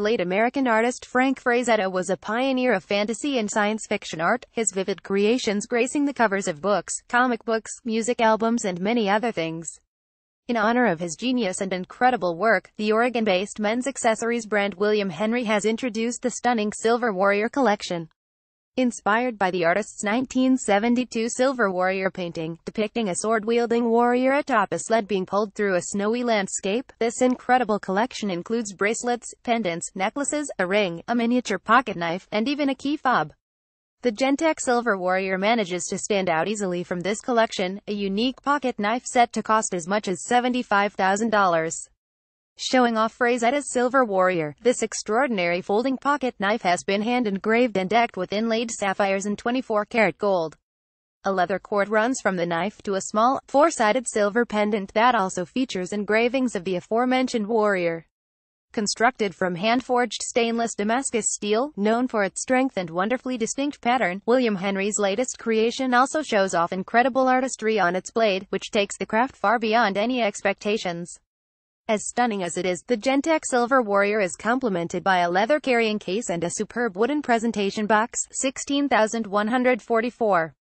late American artist Frank Frazetta was a pioneer of fantasy and science fiction art, his vivid creations gracing the covers of books, comic books, music albums and many other things. In honor of his genius and incredible work, the Oregon-based men's accessories brand William Henry has introduced the stunning Silver Warrior collection. Inspired by the artist's 1972 Silver Warrior painting, depicting a sword-wielding warrior atop a sled being pulled through a snowy landscape, this incredible collection includes bracelets, pendants, necklaces, a ring, a miniature pocket knife, and even a key fob. The Gentex Silver Warrior manages to stand out easily from this collection, a unique pocket knife set to cost as much as $75,000. Showing off Frazetta's Silver Warrior, this extraordinary folding pocket knife has been hand-engraved and decked with inlaid sapphires and 24-karat gold. A leather cord runs from the knife to a small, four-sided silver pendant that also features engravings of the aforementioned warrior. Constructed from hand-forged stainless Damascus steel, known for its strength and wonderfully distinct pattern, William Henry's latest creation also shows off incredible artistry on its blade, which takes the craft far beyond any expectations. As stunning as it is, the Gentex Silver Warrior is complemented by a leather carrying case and a superb wooden presentation box, $16,144.